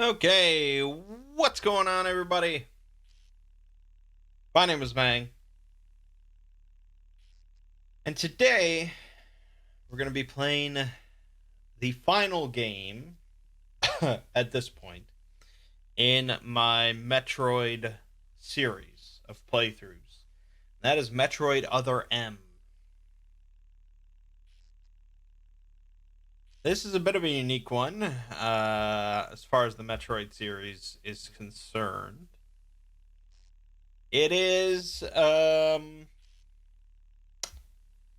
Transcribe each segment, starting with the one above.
Okay, what's going on, everybody? My name is Mangg, and today we're going to be playing the final game at this point in my Metroid series of playthroughs. That is Metroid Other M. This is a bit of a unique one as far as the Metroid series is concerned. It is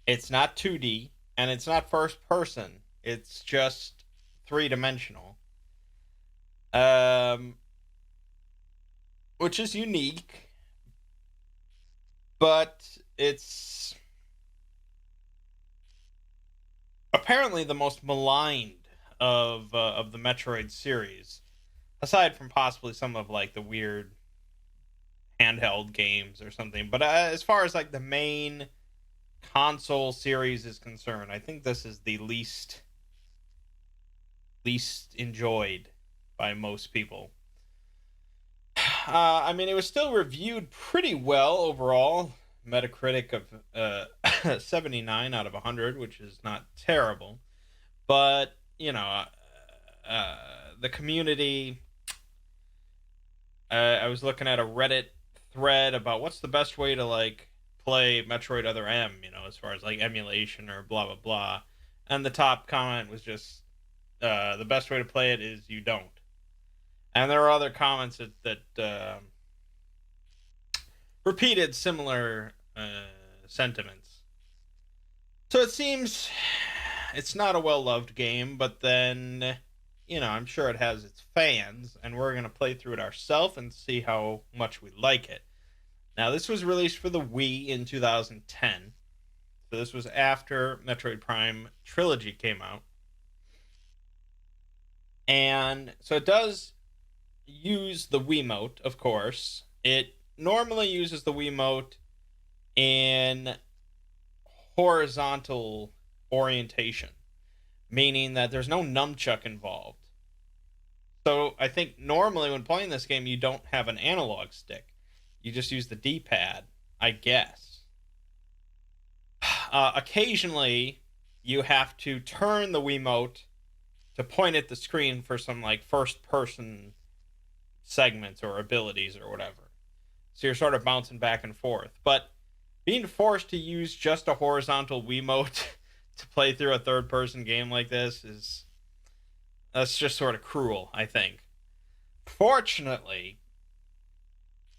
it's not 2D and it's not first person. It's just three-dimensional. Um which is unique, but it's apparently the most maligned of the Metroid series, aside from possibly some of like the weird handheld games or something. But as far as like the main console series is concerned, I think this is the least enjoyed by most people. I mean, it was still reviewed pretty well overall. Metacritic of 79 out of 100, which is not terrible. But, uh, the community, I was looking at a Reddit thread about what's the best way to, like, play Metroid Other M, as far as, like, emulation or blah, blah, blah. And the top comment was just, the best way to play it is you don't. And there are other comments that repeated similar sentiments. So it seems it's not a well loved game, but then, I'm sure it has its fans, and we're going to play through it ourselves and see how much we like it. Now, this was released for the Wii in 2010. So this was after Metroid Prime Trilogy came out. And so it does use the Wiimote, of course. It normally uses the Wiimote in horizontal orientation, meaning that there's no nunchuck involved. So I think normally when playing this game, you don't have an analog stick. You just use the D pad, I guess. Occasionally, you have to turn the Wiimote to point at the screen for some like first person segments or abilities or whatever. So you're sort of bouncing back and forth. But being forced to use just a horizontal Wiimote to play through a third person game like this is that's just sort of cruel, I think. Fortunately,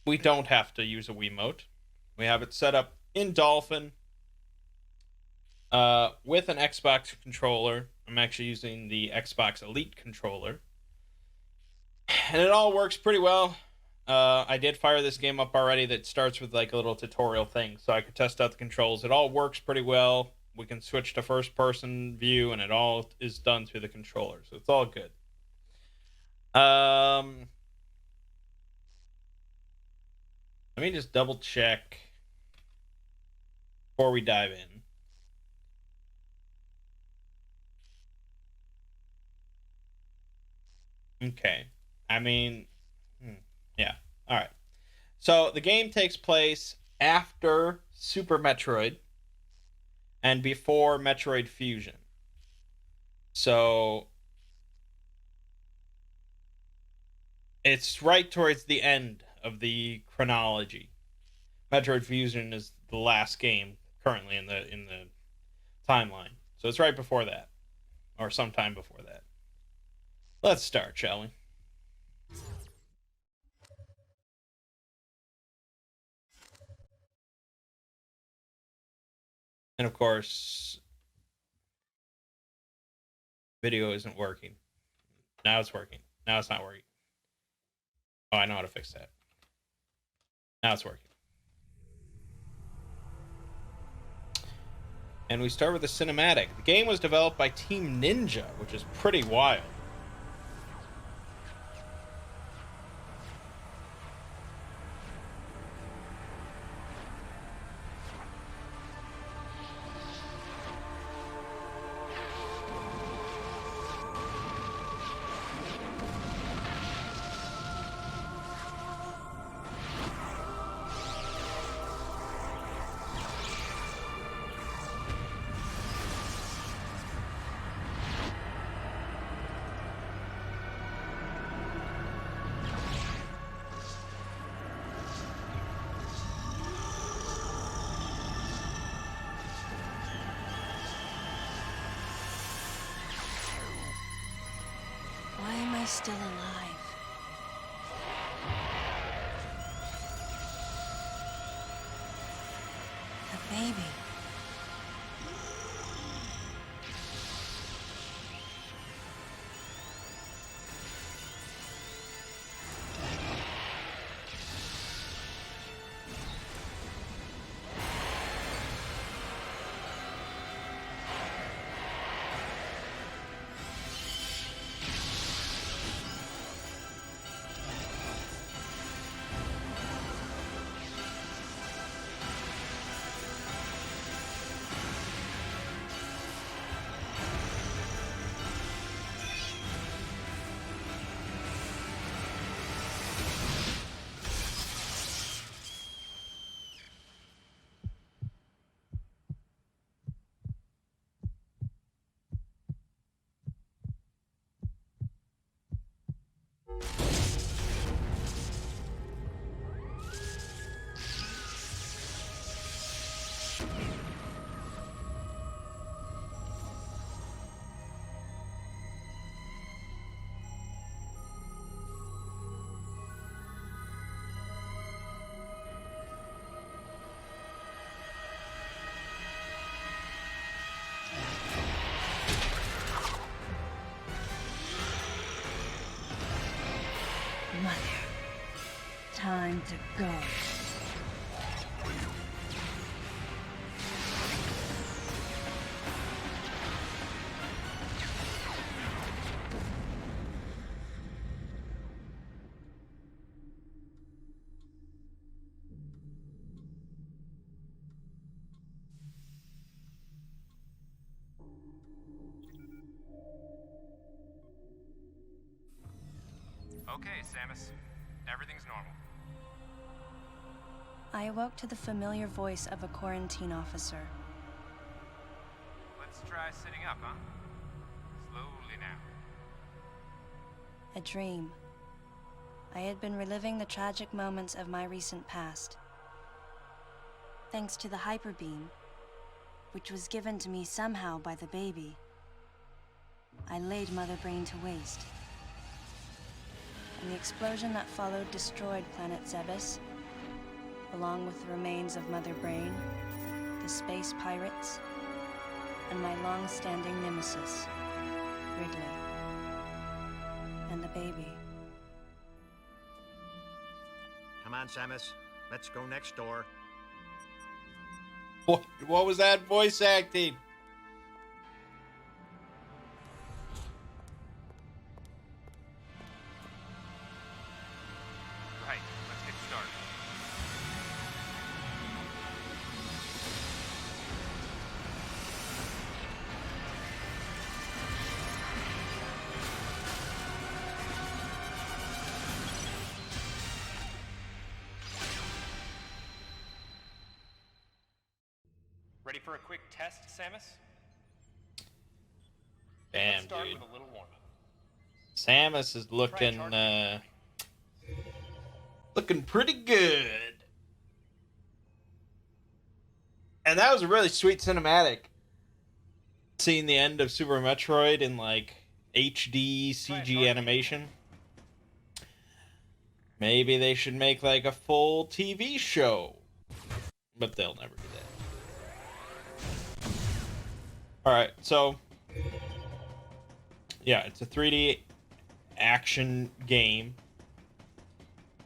we don't have to use a Wiimote. We have it set up in Dolphin with an Xbox controller. I'm actually using the Xbox Elite controller. And it all works pretty well. I did fire this game up already that starts with like a little tutorial thing, so I could test out the controls. It all works pretty well. We can switch to first person view, and it all is done through the controller, so it's all good. Um, Let me just double check before we dive in. Okay. I mean, yeah. All right. So the game takes place after Super Metroid and before Metroid Fusion. So it's right towards the end of the chronology. Metroid Fusion is the last game currently in the timeline. So it's right before that, or sometime before that. Let's start, shall we? And of course, video isn't working. Now it's working. Now it's not working. Oh, I know how to fix that. Now it's working. And we start with the cinematic. The game was developed by Team Ninja, which is pretty wild. still alive. The baby. Mother, time to go. Okay, Samus. Everything's normal. I awoke to the familiar voice of a quarantine officer. Let's try sitting up, huh? Slowly now. A dream. I had been reliving the tragic moments of my recent past. Thanks to the hyper beam, which was given to me somehow by the baby, I laid Mother Brain to waste. And the explosion that followed destroyed planet Zebes, along with the remains of Mother Brain, the space pirates, and my long-standing nemesis, Ridley, and the baby. Come on, Samus. Let's go next door. What was that voice acting? Right, let's get started. Ready for a quick test, Samus? Damn, Let's start dude. with a little warm-up. Samus is looking pretty good. And that was a really sweet cinematic. Seeing the end of Super Metroid in like HD CG animation. Maybe they should make like a full TV show. But they'll never do that. Alright, so yeah, it's a 3D action game.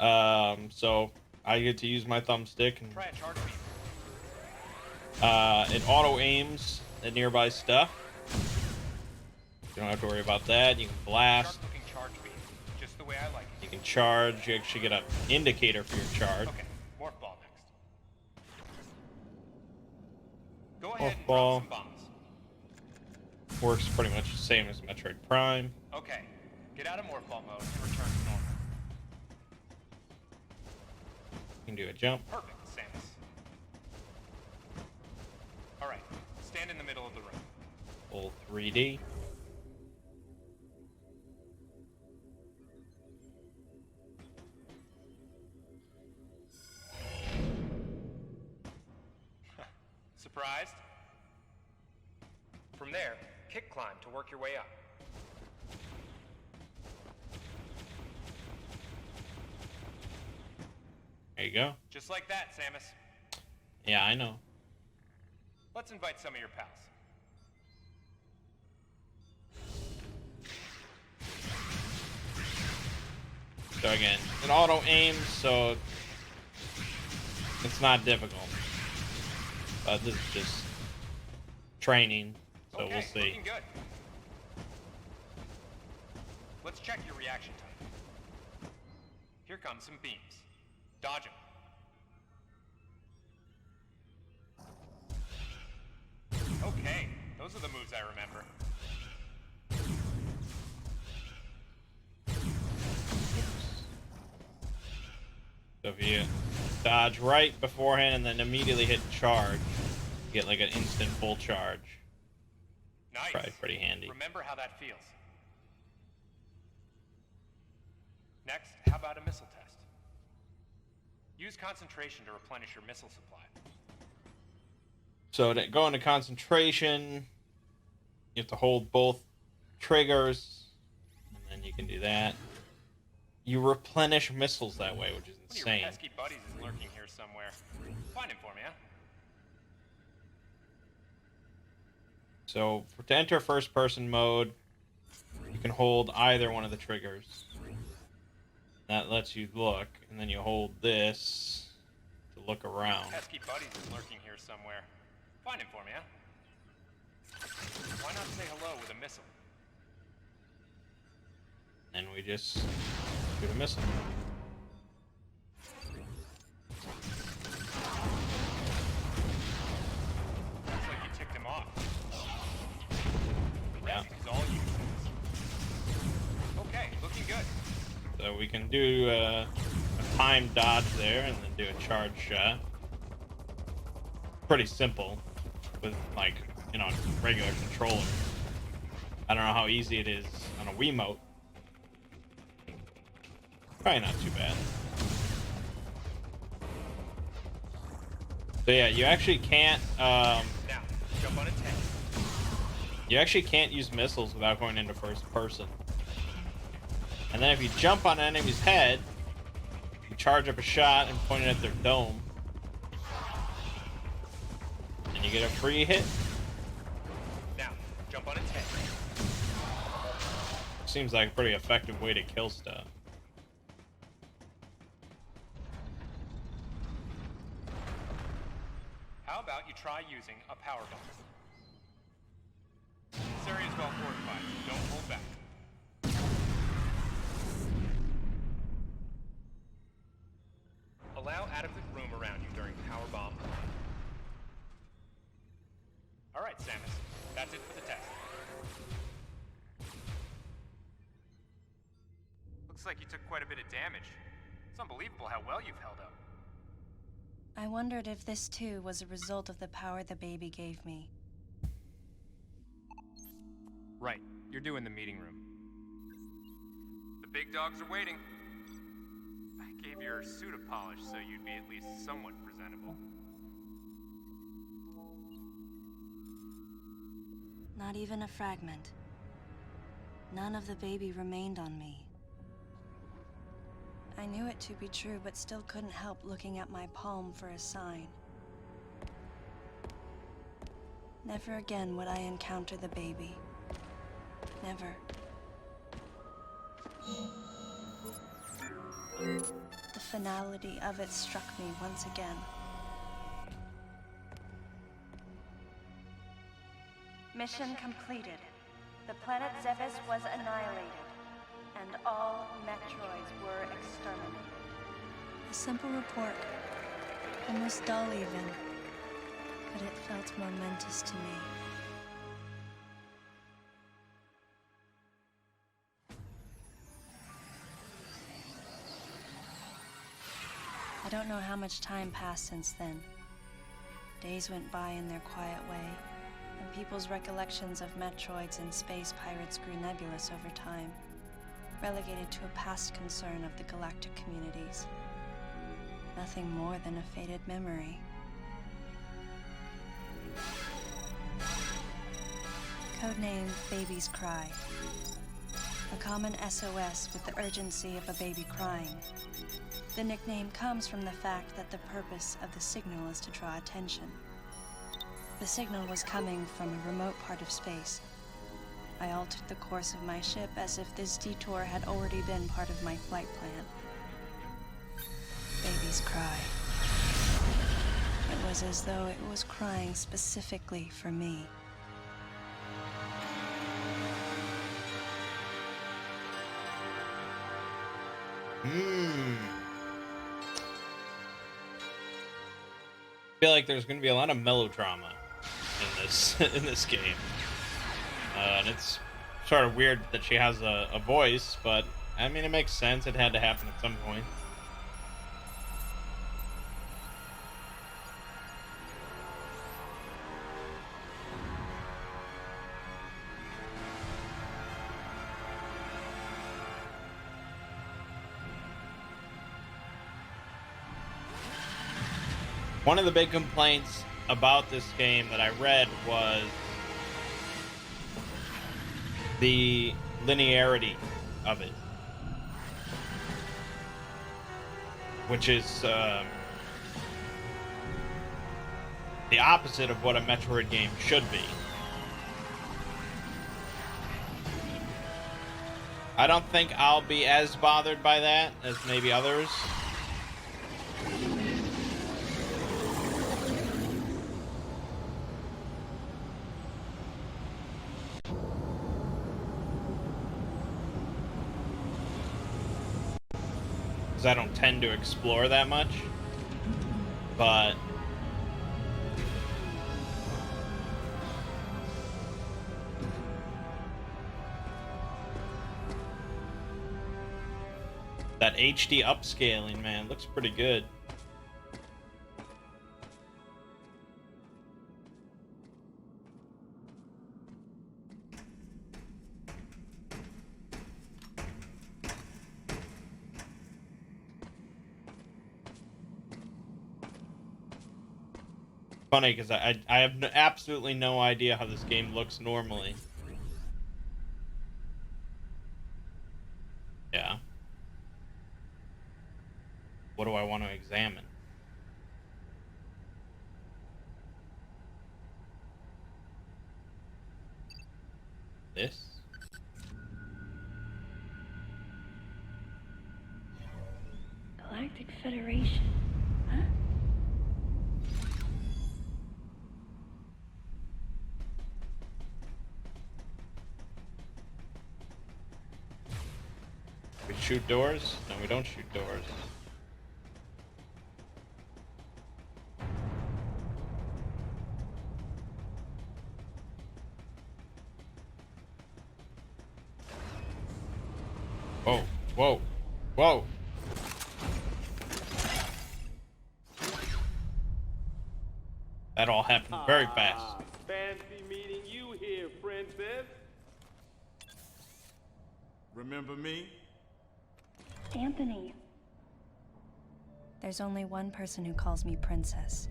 So I get to use my thumbstick and Try a charge beam. it auto aims at nearby stuff. You don't have to worry about that. You can blast. Sharp-looking charge beam, just the way I like it. You can charge. You actually get an indicator for your charge. Okay, morph ball next. Go Morph ahead and ball. drop some bombs. Works pretty much the same as Metroid Prime. Okay, get out of morph ball mode and return to normal. You can do a jump. Perfect, Samus. All right, stand in the middle of the room. Full 3D. Surprised? From there, kick climb to work your way up. There you go. Just like that, Samus. Yeah, I know. Let's invite some of your pals. So again, it auto aims, so it's not difficult. But this is just training, so Okay, we'll see. looking good. Let's check your reaction time. Here come some beams. Dodge them. Okay, those are the moves I remember. So if you dodge right beforehand and then immediately hit charge, you get like an instant full charge. Nice. Probably pretty handy. Remember how that feels. Next, how about a missile test? Use concentration to replenish your missile supply. So to go into concentration, you have to hold both triggers, and then you can do that. You replenish missiles that way, which is One of your insane. pesky buddies is lurking here somewhere. Find him for me, huh? So to enter first person mode, you can hold either one of the triggers. That lets you look, and then you hold this to look around. Pesky buddies is lurking here somewhere. Find him for me, huh? Why not say hello with a missile? And we just shoot a missile. Looks like you ticked him off. The Yeah. rest is all you. Okay, looking good. So we can do a time dodge there, and then do a charge shot. Pretty simple with, like, you know, a regular controller. I don't know how easy it is on a Wiimote. Probably not too bad. So yeah, you actually can't Now, jump on a tank. you actually can't use missiles without going into first person. And then if you jump on an enemy's head, you charge up a shot and point it at their dome, and you get a free hit. Now, jump on a tank. Seems like a pretty effective way to kill stuff. How about you try using a power bomb? This area is well fortified. Don't hold back. Allow atoms of room around you during power bomb. All right, Samus. That's it for the test. Looks like you took quite a bit of damage. It's unbelievable how well you've held up. I wondered if this too was a result of the power the baby gave me. Right. You're due in the meeting room. The big dogs are waiting. I gave your suit a polish so you'd be at least somewhat presentable. Not even a fragment. None of the baby remained on me. I knew it to be true, but still couldn't help looking at my palm for a sign. Never again would I encounter the baby. Never. The finality of it struck me once again. Mission completed. The planet Zebes was annihilated, and all Metroids were exterminated. A simple report, almost dull even, but it felt momentous to me. I don't know how much time passed since then. Days went by in their quiet way, and people's recollections of Metroids and space pirates grew nebulous over time, relegated to a past concern of the galactic communities. Nothing more than a faded memory. Codename Baby's Cry. A common SOS with the urgency of a baby crying. The nickname comes from the fact that the purpose of the signal is to draw attention. The signal was coming from a remote part of space. I altered the course of my ship as if this detour had already been part of my flight plan. Babies cry. It was as though it was crying specifically for me. I feel like there's going to be a lot of melodrama in this in this game, and it's sort of weird that she has a voice, but I mean it makes sense. It had to happen at some point. One of the big complaints about this game that I read was the linearity of it, which is the opposite of what a Metroid game should be. I don't think I'll be as bothered by that as maybe others. I don't tend to explore that much, but that HD upscaling, man, looks pretty good. Funny because I have absolutely no idea how this game looks normally. Yeah. What do I want to examine? This? Galactic Federation, huh? We shoot doors? No, we don't shoot doors. Whoa, whoa, whoa. That all happened very fast. Fancy meeting you here, princess. Remember me? Anthony. There's only one person who calls me princess.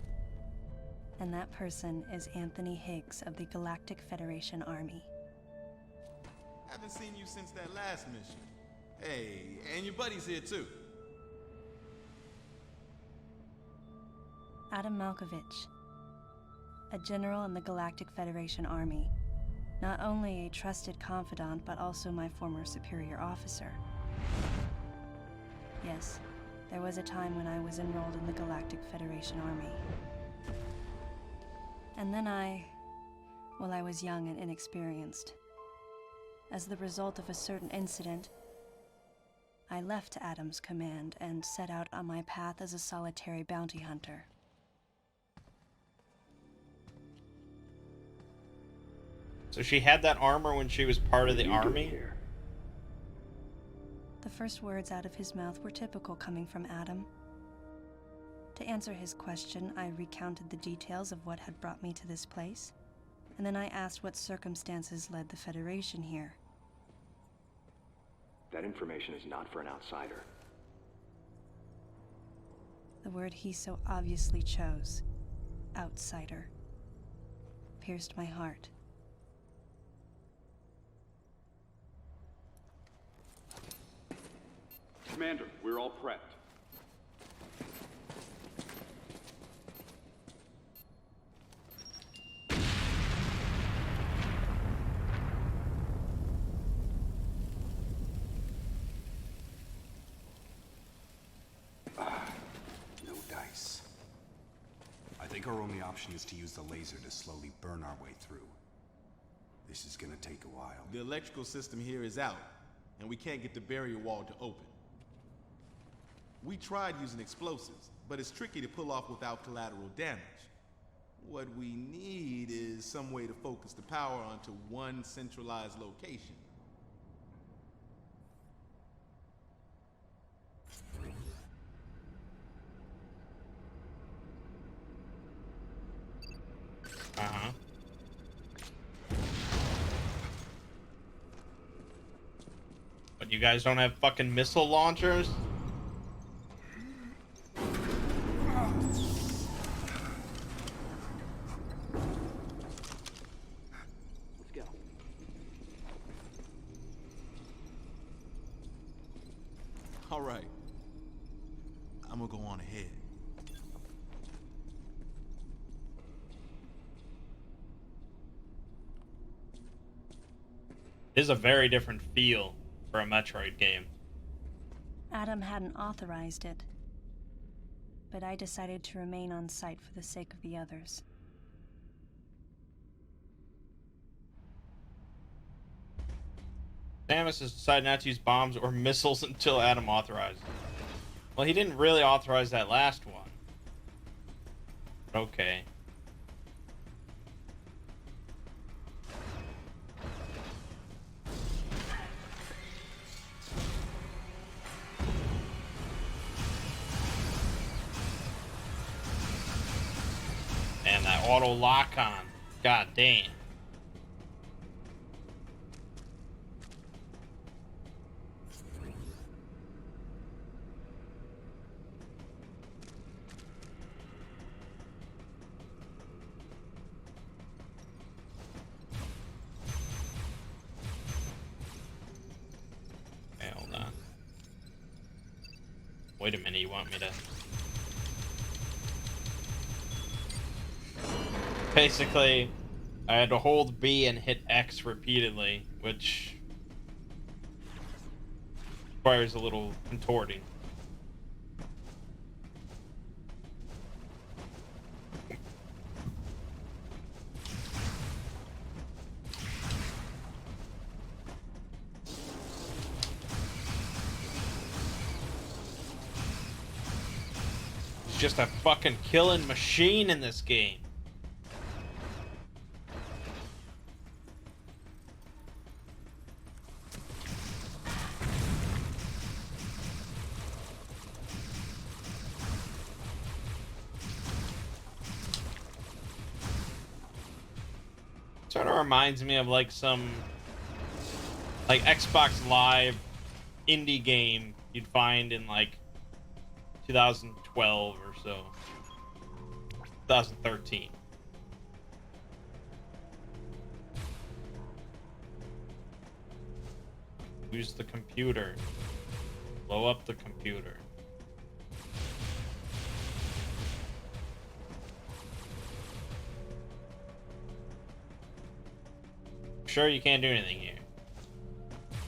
And that person is Anthony Higgs of the Galactic Federation Army. Haven't seen you since that last mission. Hey, and your buddy's here too. Adam Malkovich, a general in the Galactic Federation Army. Not only a trusted confidant, but also my former superior officer. Yes, there was a time when I was enrolled in the Galactic Federation Army. And then I was young and inexperienced. As the result of a certain incident, I left Adam's command and set out on my path as a solitary bounty hunter. So she had that armor when she was part of the army? The first words out of his mouth were typical coming from Adam. To answer his question, I recounted the details of what had brought me to this place, and then I asked what circumstances led the Federation here. That information is not for an outsider. The word he so obviously chose, outsider, pierced my heart. Commander, we're all prepped. think our only option is to use the laser to slowly burn our way through. This is gonna take a while. The electrical system here is out, and we can't get the barrier wall to open. We tried using explosives, but it's tricky to pull off without collateral damage. What we need is some way to focus the power onto one centralized location. Uh-huh. But you guys don't have fucking missile launchers? Let's go. All right. I'm gonna go on ahead. It is a very different feel for a Metroid game. Adam hadn't authorized it, but I decided to remain on site for the sake of the others. Samus has decided not to use bombs or missiles until Adam authorizes it. Well, he didn't really authorize that last one. Okay. And that auto lock on. God damn. Okay, hold on. Wait a minute, you want me to... Basically, I had to hold B and hit X repeatedly, which requires a little contorting. It's just a fucking killing machine in this game. Sort of reminds me of like some like Xbox Live indie game you'd find in like 2012 or so. 2013. Use the computer. Blow up the computer. Sure, you can't do anything here.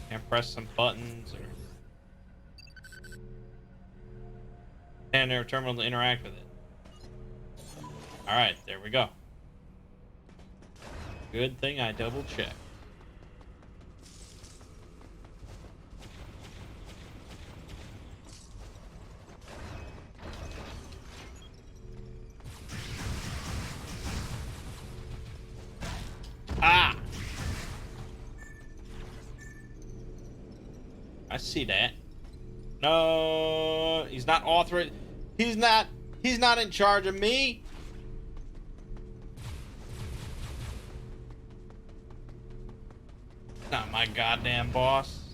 Can't press some buttons or and their terminal to interact with it. Alright, there we go. Good thing I double checked. Ah! I see that. No, he's not authorized. He's not in charge of me. Not my goddamn boss.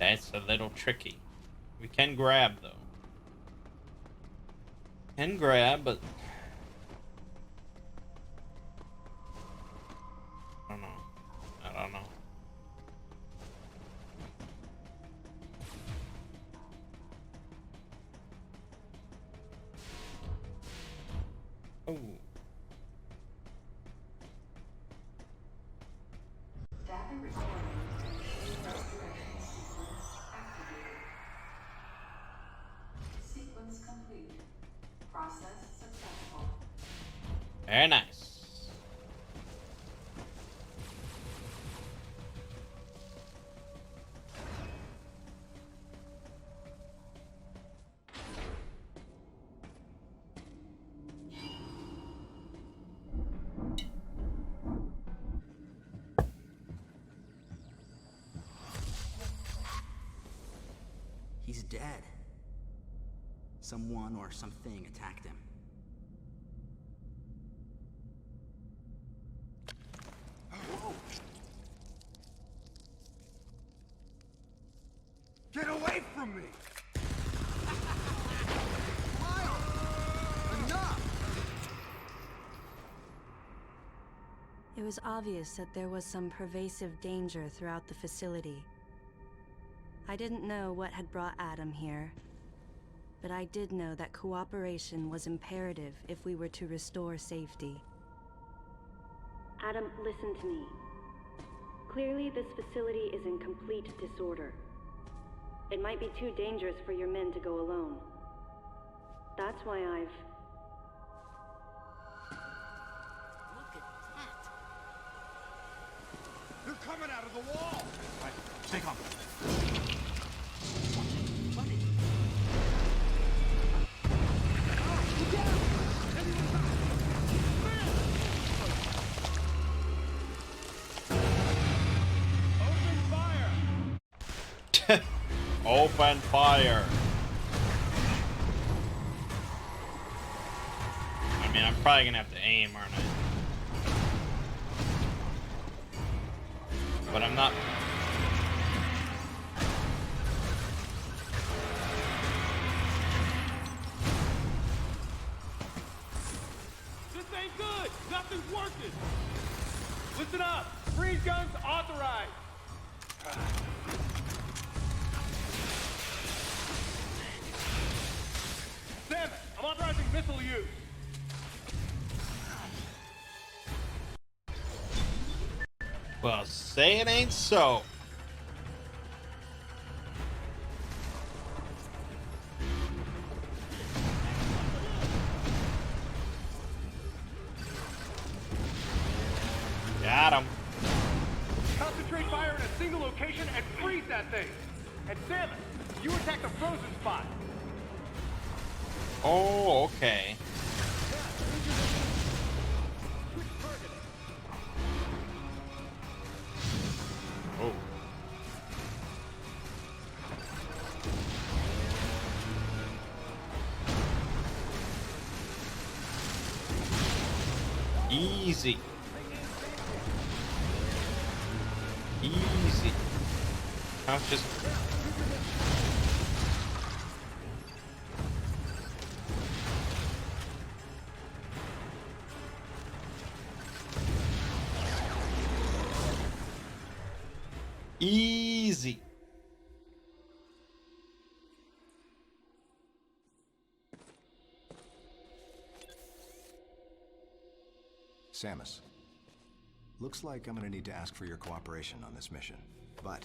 That's a little tricky. We can grab though. Can grab, but Sequence complete. Process successful. Very nice. He's dead. Someone or something attacked him. Get away from me! It was obvious that there was some pervasive danger throughout the facility. I didn't know what had brought Adam here, but I did know that cooperation was imperative if we were to restore safety. Adam, listen to me. Clearly, this facility is in complete disorder. It might be too dangerous for your men to go alone. That's why I've... Look at that! They're coming out of the wall! Right, stay calm. What? Open fire. I mean, I'm probably gonna have to aim, aren't I? But I'm not. This ain't good! Nothing's working! Listen up! Freeze guns authorized! Damn it! I'm authorizing missile use! Well, say it ain't so. Got him. Concentrate fire in a single location and freeze that thing! And Samus, you attack the frozen spot! Oh, okay. Oh. Easy. Easy. Now it's just... Easy. Samus, looks like I'm gonna need to ask for your cooperation on this mission, but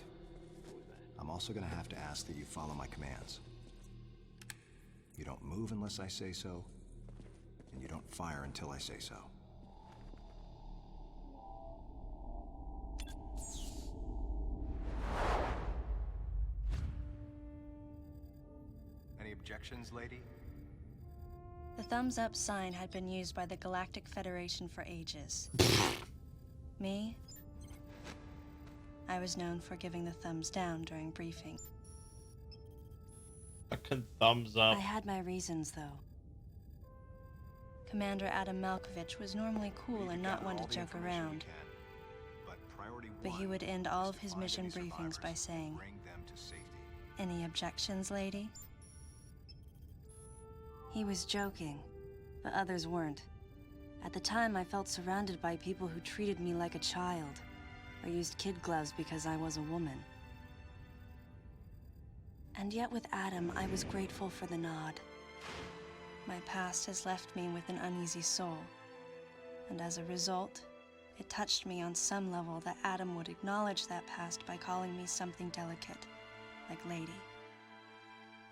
I'm also gonna have to ask that you follow my commands. You don't move unless I say so, and you don't fire until I say so. Any objections, lady? The thumbs up sign had been used by the Galactic Federation for ages. Me? I was known for giving the thumbs down during briefing. Fucking thumbs up. I had my reasons, though. Commander Adam Malkovich was normally cool and not one to joke around. But he would end all of his mission briefings by saying, "Any objections, lady?" He was joking, but others weren't. At the time, I felt surrounded by people who treated me like a child, or used kid gloves because I was a woman. And yet with Adam, I was grateful for the nod. My past has left me with an uneasy soul, and as a result, It touched me on some level that Adam would acknowledge that past by calling me something delicate, like lady.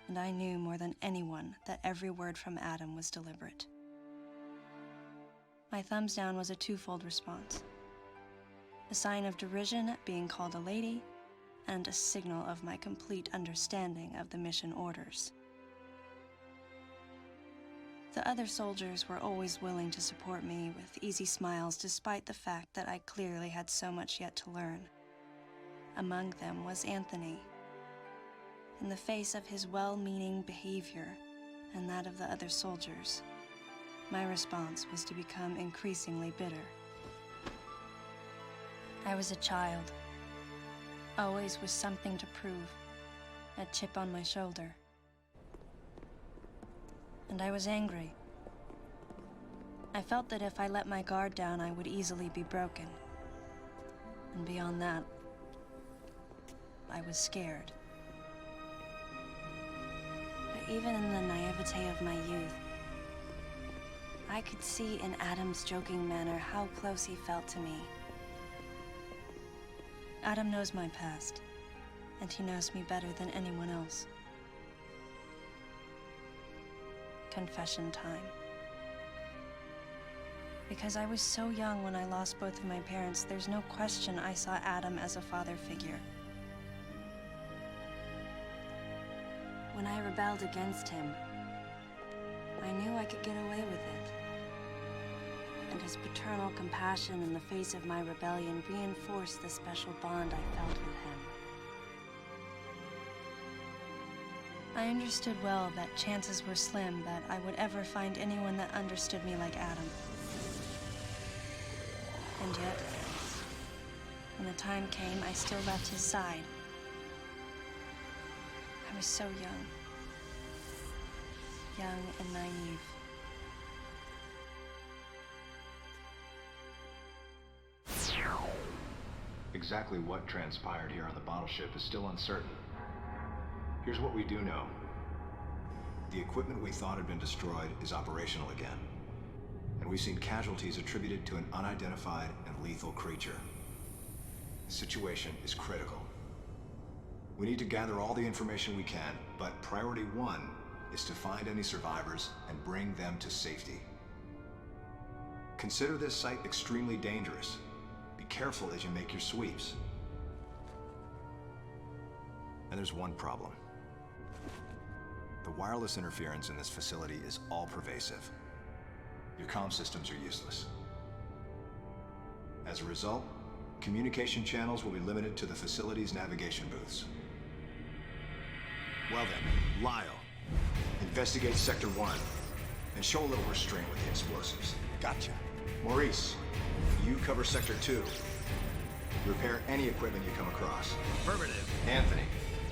And I knew more than anyone that every word from Adam was deliberate. My thumbs down was a twofold response. A sign of derision at being called a lady, and a signal of my complete understanding of the mission orders. The other soldiers were always willing to support me with easy smiles despite the fact that I clearly had so much yet to learn. Among them was Anthony. In the face of his well-meaning behavior and that of the other soldiers, my response was to become increasingly bitter. I was a child, always with something to prove, a chip on my shoulder. And I was angry. I felt that if I let my guard down, I would easily be broken. And beyond that, I was scared. But even in the naivete of my youth, I could see in Adam's joking manner how close he felt to me. Adam knows my past, and he knows me better than anyone else. Confession time. Because I was so young when I lost both of my parents, there's no question I saw Adam as a father figure. When I rebelled against him, I knew I could get away with it. And his paternal compassion in the face of my rebellion reinforced the special bond I felt with him. I understood well that chances were slim that I would ever find anyone that understood me like Adam. And yet, when the time came, I still left his side. I was so young. Young and naive. Exactly what transpired here on the bottle ship is still uncertain. Here's what we do know. The equipment we thought had been destroyed is operational again. And we've seen casualties attributed to an unidentified and lethal creature. The situation is critical. We need to gather all the information we can, but priority one is to find any survivors and bring them to safety. Consider this site extremely dangerous. Be careful as you make your sweeps. And there's one problem. The wireless interference in this facility is all-pervasive. Your comm systems are useless. As a result, communication channels will be limited to the facility's navigation booths. Well then, Lyle, investigate Sector 1 and show a little restraint with the explosives. Gotcha. Maurice, you cover Sector 2. Repair any equipment you come across. Affirmative. Anthony,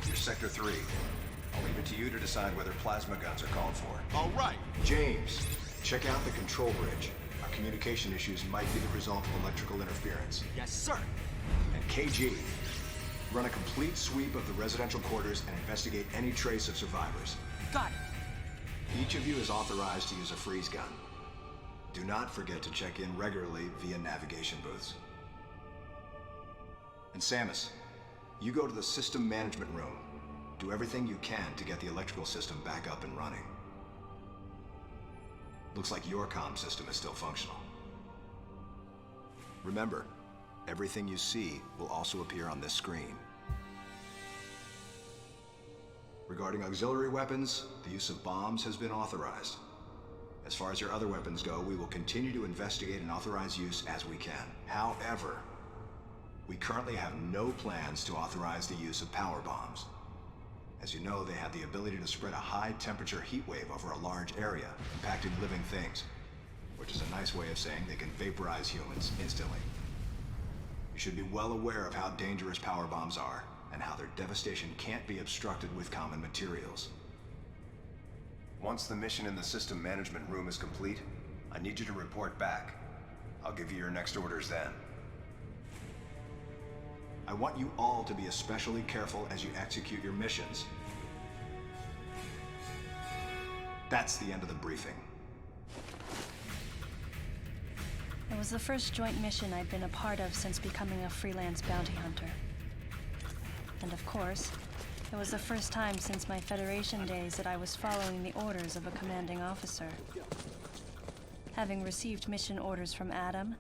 you're Sector 3. I'll leave it to you to decide whether plasma guns are called for. All right. James, check out the control bridge. Our communication issues might be the result of electrical interference. Yes, sir. And KG, run a complete sweep of the residential quarters and investigate any trace of survivors. Got it. Each of you is authorized to use a freeze gun. Do not forget to check in regularly via navigation booths. And Samus, you go to the system management room. Do everything you can to get the electrical system back up and running. Looks like your comm system is still functional. Remember, everything you see will also appear on this screen. Regarding auxiliary weapons, the use of bombs has been authorized. As far as your other weapons go, we will continue to investigate and authorize use as we can. However, we currently have no plans to authorize the use of power bombs. As you know, they have the ability to spread a high-temperature heat wave over a large area, impacting living things, which is a nice way of saying they can vaporize humans instantly. You should be well aware of how dangerous power bombs are, and how their devastation can't be obstructed with common materials. Once the mission in the system management room is complete, I need you to report back. I'll give you your next orders then. I want you all to be especially careful as you execute your missions. That's the end of the briefing. It was was the first joint mission I'd been a part of since becoming a freelance bounty hunter. And of course, it was the first time since my Federation days that I was following the orders of a commanding officer. Having received mission orders from Adam,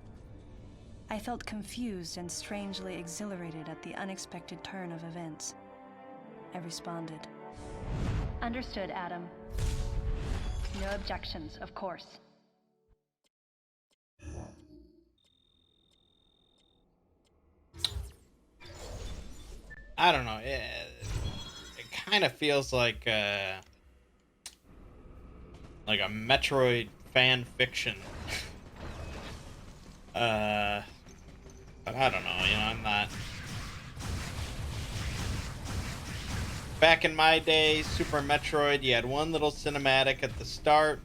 I felt confused and strangely exhilarated at the unexpected turn of events. I responded. Understood, Adam. No objections, of course. I don't know. It kind of feels like a Metroid fan fiction. But I don't know. You know, I'm not. Back in my day, Super Metroid, you had one little cinematic at the start,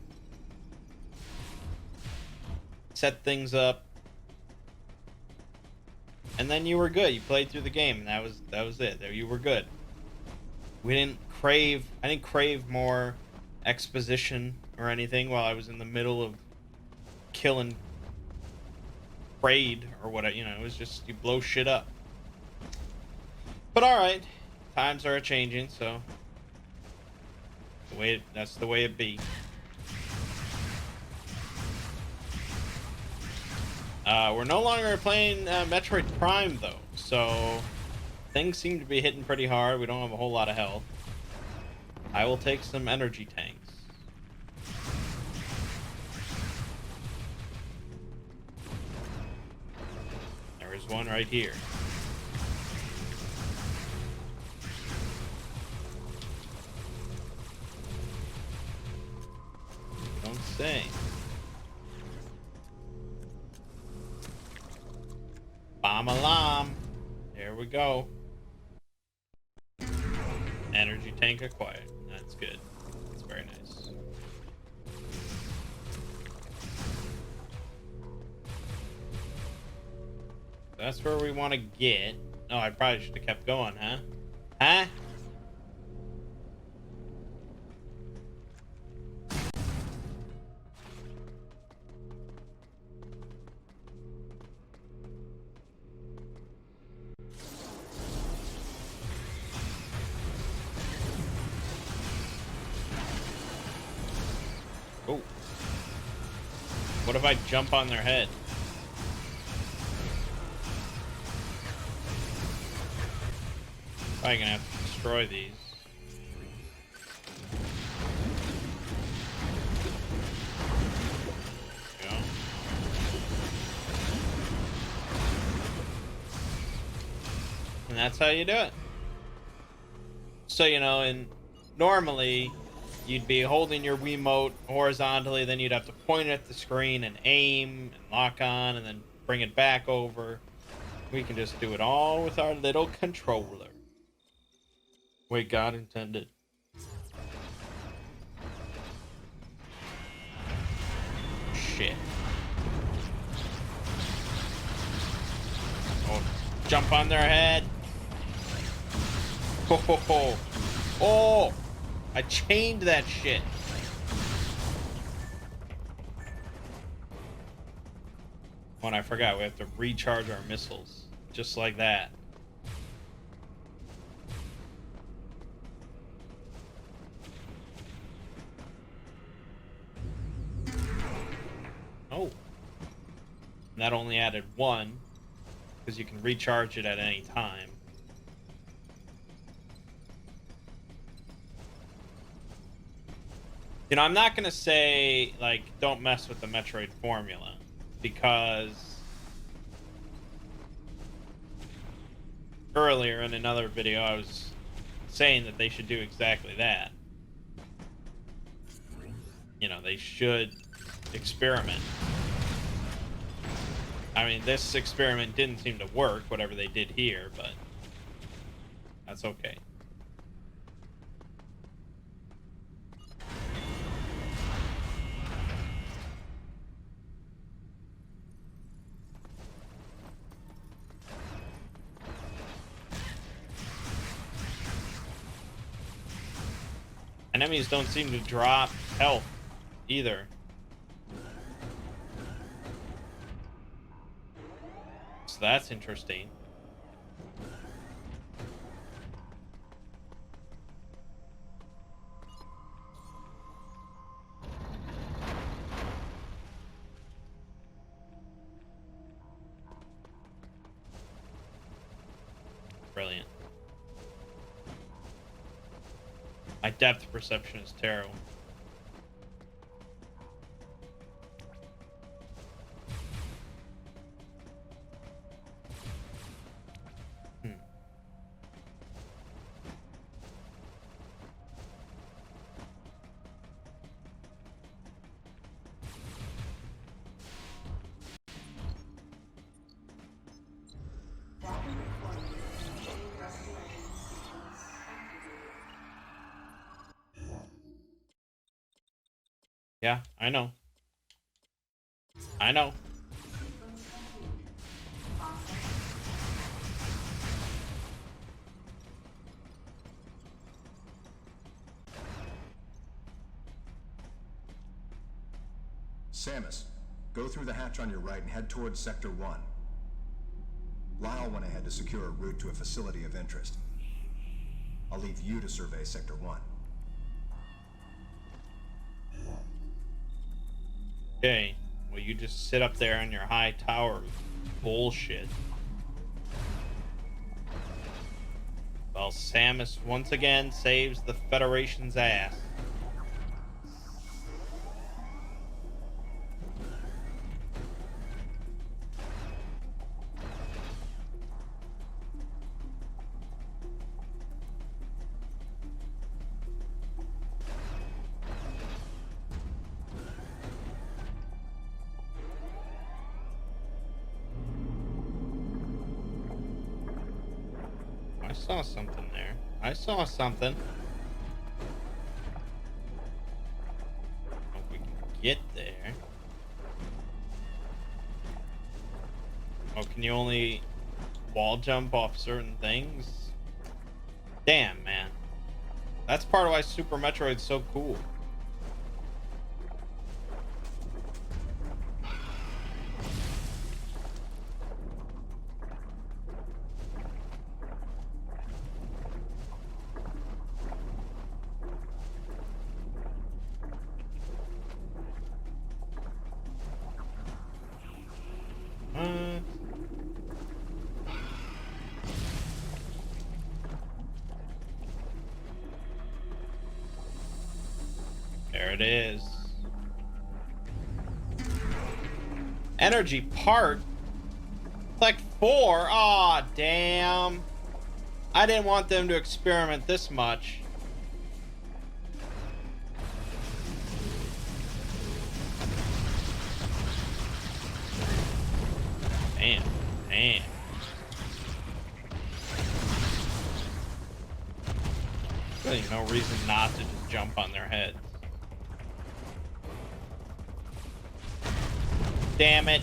set things up, and then you were good. You played through the game, and that was it. There, you were good. I didn't crave more exposition or anything while I was in the middle of killing Braid or whatever. You know, it was just you blow shit up. But all right, times are changing, so that's the way it be. We're no longer playing Metroid Prime, though, so things seem to be hitting pretty hard. We don't have a whole lot of health. I will take some energy tanks. There's one right here. Don't say. Bomb alarm. There we go. Energy tank acquired. That's good. That's very nice. That's where we want to get. Oh, I probably should have kept going, huh? Huh? Oh. What if I jump on their head? Probably gonna have to destroy these. There we go. And that's how you do it. So, you know, and normally you'd be holding your Wiimote horizontally, then you'd have to point it at the screen and aim and lock on and then bring it back over. We can just do it all with our little controller. Way God intended. Shit. Oh, jump on their head. Ho ho ho. Oh! I chained that shit. Oh, and I forgot, we have to recharge our missiles. Just like that. Oh. And that only added one, because you can recharge it at any time. You know, I'm not going to say, like, don't mess with the Metroid formula, because earlier in another video I was saying that they should do exactly that. You know, they should experiment. I mean, this experiment didn't seem to work, whatever they did here, but that's okay. Enemies don't seem to drop health either. that's interesting. Brilliant. My depth perception is terrible. Yeah, I know. I know. Samus, go through the hatch on your right and head towards Sector 1. Lyle went ahead to secure a route to a facility of interest. I'll leave you to survey Sector 1. Okay. Well, you just sit up there on your high tower. Bullshit. Well, Samus once again saves the Federation's ass. I saw something there. I saw something. Hope we can get there. Oh, can you only wall jump off certain things? Damn, man. That's part of why Super Metroid's so cool. There it is. Energy part? Like 4? Aw, damn. I didn't want them to experiment this much. Damn. Damn. Really no reason not to just jump on their heads. Damn it.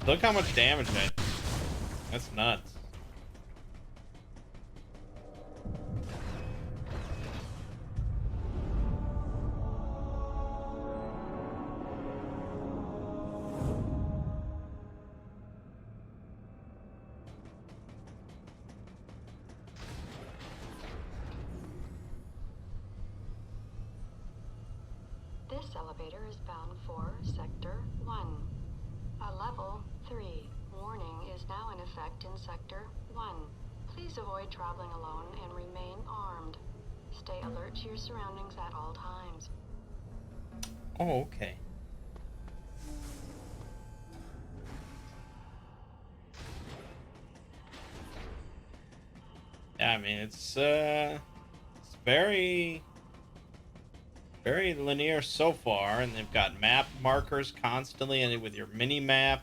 Look how much damage I did. That's nuts. This elevator is bound for Sector 1. A level 3 warning is now in effect in Sector 1. Please avoid traveling alone and remain armed. Stay alert to your surroundings at all times. Oh, okay. Yeah, I mean, it's very linear so far, and they've got map markers constantly, and with your mini map,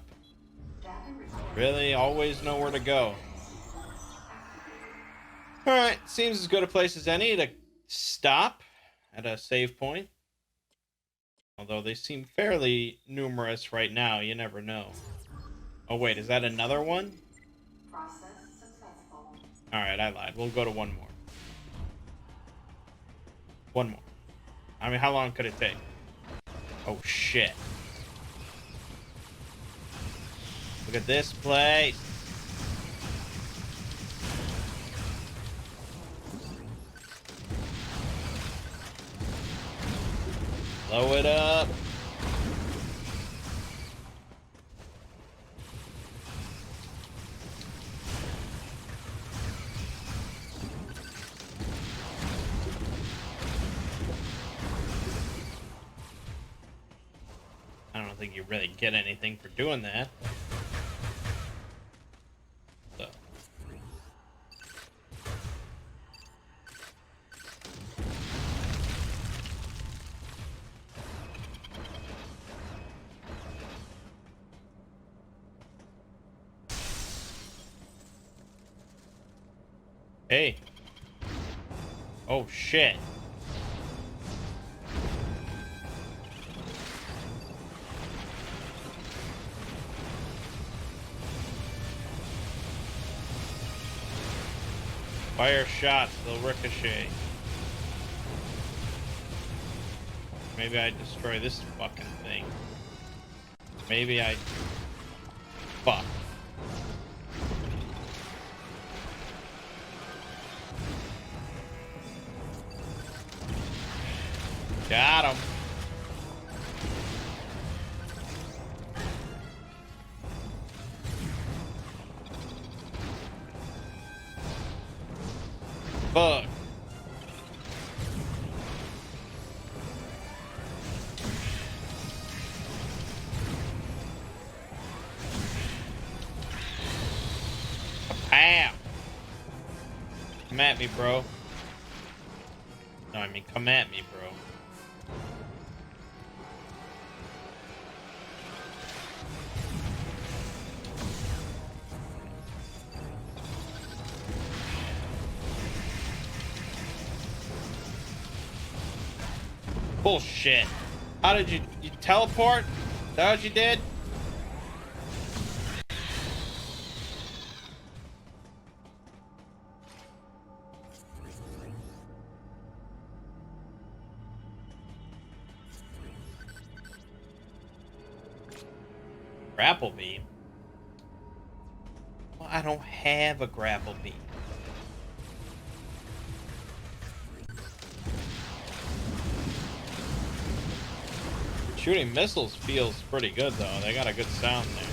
really always know where to go. All right, seems as good a place as any to stop at a save point. Although they seem fairly numerous right now, you never know. Oh, wait, is that another one? Process successful. Alright, I lied. We'll go to one more. One more. I mean, how long could it take? Oh, shit. Look at this place. Blow it up. I don't think you really get anything for doing that. So. Hey. Oh, shit. Fire shots, they'll ricochet. Maybe I destroy this fucking thing. Maybe I... Fuck. Got him. Fuck. Pow. Come at me, bro. No, I mean, come at me, bro. Bullshit. How did you teleport? Is that what you did? Grapple beam? Well, I don't have a grapple beam. Shooting missiles feels pretty good, though. They got a good sound there.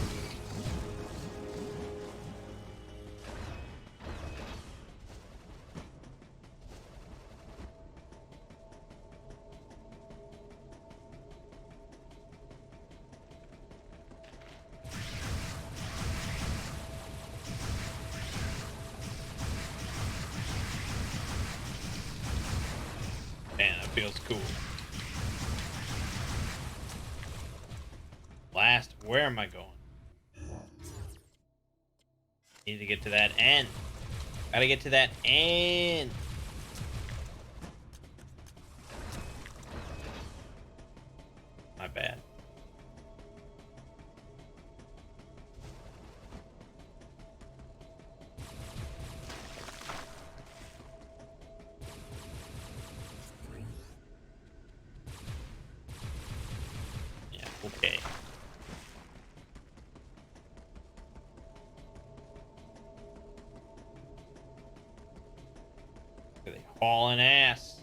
Man, that feels cool. Blast, where am I going? Need to get to that end. Gotta get to that end. My bad. Yeah, okay. They hauling ass.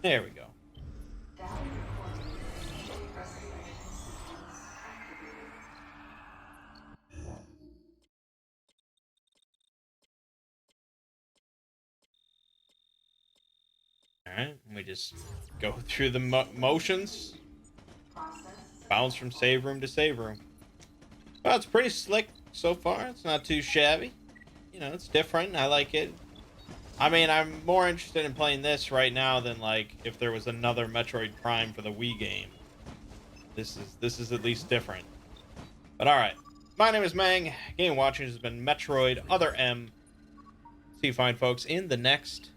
There we go. Alright, we just go through the motions. Bounce from save room to save room. Well, it's pretty slick so far. It's not too shabby. You know, it's different. I like it. I mean, I'm more interested in playing this right now than, like, if there was another Metroid Prime for the Wii game. This is at least different. But alright. My name is Mangg. Game watching has been Metroid Other M. See you fine folks in the next